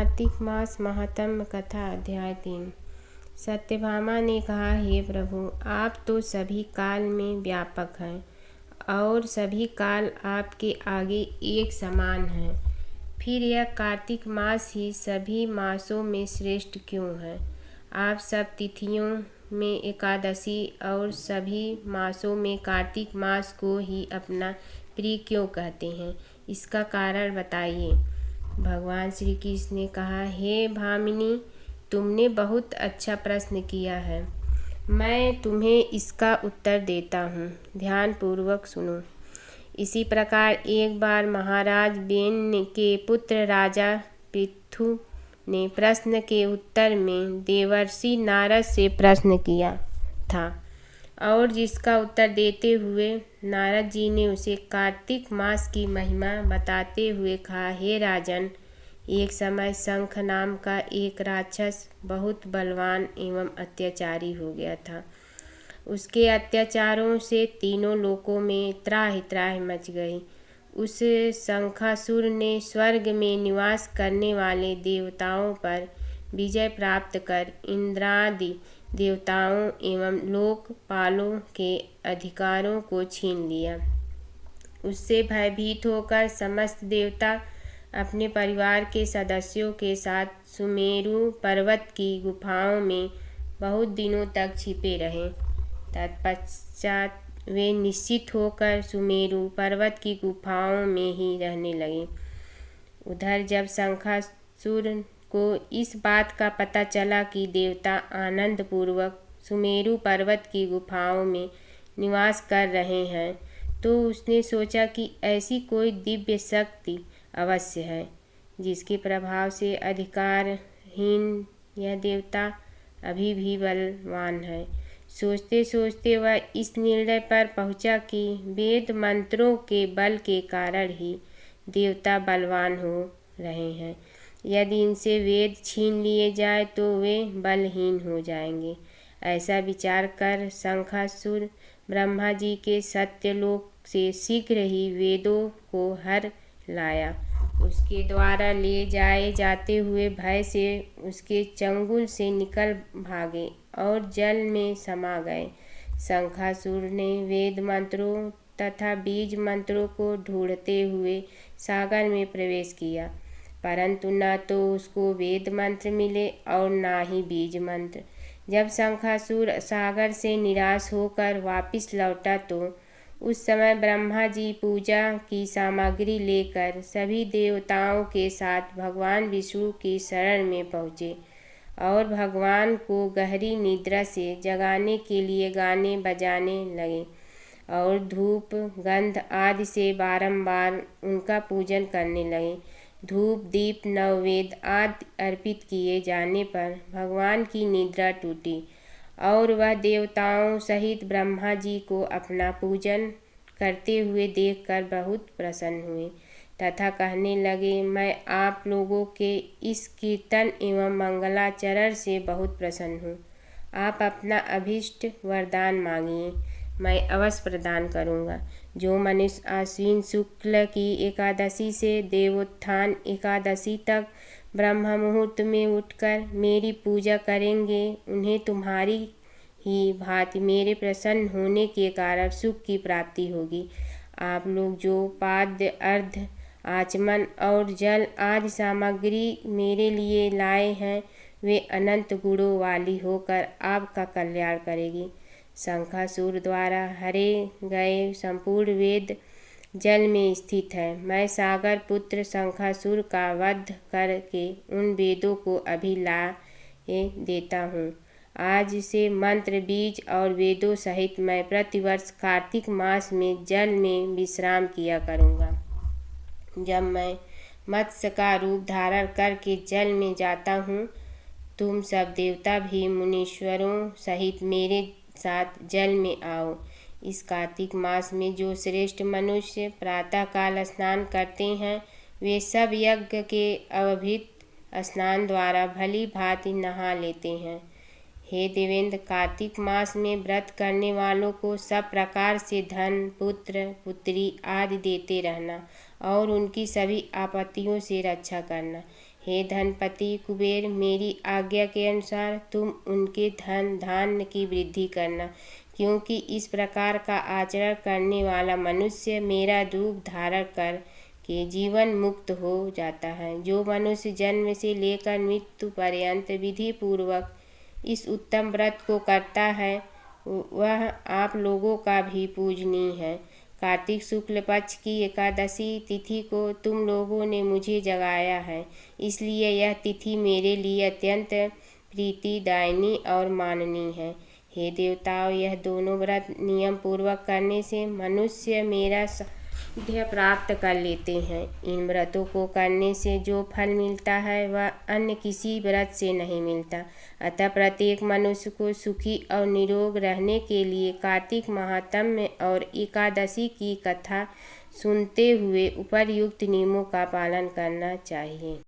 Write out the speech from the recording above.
कार्तिक मास महात्म्य कथा अध्याय 3। सत्यभामा ने कहा, हे प्रभु, आप तो सभी काल में व्यापक हैं और सभी काल आपके आगे एक समान हैं। फिर यह कार्तिक मास ही सभी मासों में श्रेष्ठ क्यों है? आप सब तिथियों में एकादशी और सभी मासों में कार्तिक मास को ही अपना प्रिय क्यों कहते हैं? इसका कारण बताइए। भगवान श्री कृष्ण ने कहा, हे भामिनी, तुमने बहुत अच्छा प्रश्न किया है। मैं तुम्हें इसका उत्तर देता हूँ, ध्यानपूर्वक सुनो। इसी प्रकार एक बार महाराज बेन के पुत्र राजा पृथु ने प्रश्न के उत्तर में देवर्षि नारद से प्रश्न किया था और जिसका उत्तर देते हुए नारद जी ने उसे कार्तिक मास की महिमा बताते हुए कहा, हे राजन, एक समय शंख नाम का एक राक्षस बहुत बलवान एवं अत्याचारी हो गया था। उसके अत्याचारों से तीनों लोकों में त्राहि त्राहि मच गई। उस शंखासुर ने स्वर्ग में निवास करने वाले देवताओं पर विजय प्राप्त कर इंद्रादि देवताओं एवं लोकपालों के अधिकारों को छीन लिया। उससे भयभीत होकर समस्त देवता अपने परिवार के सदस्यों के साथ सुमेरु पर्वत की गुफाओं में बहुत दिनों तक छिपे रहे। तत्पश्चात वे निश्चित होकर सुमेरु पर्वत की गुफाओं में ही रहने लगे। उधर जब शंखासुर को इस बात का पता चला कि देवता आनंद पूर्वक सुमेरु पर्वत की गुफाओं में निवास कर रहे हैं, तो उसने सोचा कि ऐसी कोई दिव्य शक्ति अवश्य है जिसके प्रभाव से अधिकारहीन यह देवता अभी भी बलवान है। सोचते सोचते वह इस निर्णय पर पहुंचा कि वेद मंत्रों के बल के कारण ही देवता बलवान हो रहे हैं। यदि इनसे वेद छीन लिए जाए तो वे बलहीन हो जाएंगे। ऐसा विचार कर शंखासुर ब्रह्मा जी के सत्यलोक से शीघ्र ही वेदों को हर लाया। उसके द्वारा ले जाए जाते हुए भय से उसके चंगुल से निकल भागे और जल में समा गए। शंखासुर ने वेद मंत्रों तथा बीज मंत्रों को ढूंढते हुए सागर में प्रवेश किया, परंतु न तो उसको वेद मंत्र मिले और न ही बीज मंत्र। जब शंखासुर सागर से निराश होकर वापस लौटा तो उस समय ब्रह्मा जी पूजा की सामग्री लेकर सभी देवताओं के साथ भगवान विष्णु की शरण में पहुँचे और भगवान को गहरी निद्रा से जगाने के लिए गाने बजाने लगे और धूप गंध आदि से बारंबार उनका पूजन करने लगे। धूप दीप नववेद आदि अर्पित किए जाने पर भगवान की निद्रा टूटी और वह देवताओं सहित ब्रह्मा जी को अपना पूजन करते हुए देखकर बहुत प्रसन्न हुए तथा कहने लगे, मैं आप लोगों के इस कीर्तन एवं मंगलाचरण से बहुत प्रसन्न हूँ। आप अपना अभीष्ट वरदान मांगिए, मैं अवश्य प्रदान करूँगा। जो मनुष्य आश्विन शुक्ल की एकादशी से देवोत्थान एकादशी तक ब्रह्म मुहूर्त में उठकर मेरी पूजा करेंगे, उन्हें तुम्हारी ही भांति मेरे प्रसन्न होने के कारण सुख की प्राप्ति होगी। आप लोग जो पाद्य अर्घ्य आचमन और जल आदि सामग्री मेरे लिए लाए हैं, वे अनंत गुणों वाली होकर आपका कल्याण करेगी। शंखासुर द्वारा हरे गए संपूर्ण वेद जल में स्थित है। मैं सागर पुत्र शंखासुर का वध करके उन वेदों को अभी लाए देता हूँ। आज से मंत्र बीज और वेदों सहित मैं प्रतिवर्ष कार्तिक मास में जल में विश्राम किया करूँगा। जब मैं मत्स्य का रूप धारण करके जल में जाता हूँ, तुम सब देवता भी मुनीश्वरों सहित मेरे साथ जल में आओ। इस कार्तिक मास में जो श्रेष्ठ मनुष्य प्रातःकाल स्नान करते हैं, वे सब यज्ञ के अवभित स्नान द्वारा भली भांति नहा लेते हैं। हे देवेंद्र, कार्तिक मास में व्रत करने वालों को सब प्रकार से धन पुत्र पुत्री आदि देते रहना और उनकी सभी आपत्तियों से रक्षा करना। हे धनपति कुबेर, मेरी आज्ञा के अनुसार तुम उनके धन धान्य की वृद्धि करना, क्योंकि इस प्रकार का आचरण करने वाला मनुष्य मेरा रूप धारण कर के जीवन मुक्त हो जाता है। जो मनुष्य जन्म से लेकर मृत्यु पर्यंत विधि पूर्वक इस उत्तम व्रत को करता है वह आप लोगों का भी पूजनीय है। कार्तिक शुक्ल पक्ष की एकादशी तिथि को तुम लोगों ने मुझे जगाया है, इसलिए यह तिथि मेरे लिए अत्यंत प्रीतिदायिनी और माननीय है। हे देवताओं, यह दोनों व्रत नियम पूर्वक करने से मनुष्य मेरा सानिध्य प्राप्त कर लेते हैं। इन व्रतों को करने से जो फल मिलता है वह अन्य किसी व्रत से नहीं मिलता। अतः प्रत्येक मनुष्य को सुखी और निरोग रहने के लिए कार्तिक महात्म्य और एकादशी की कथा सुनते हुए उपर्युक्त नियमों का पालन करना चाहिए।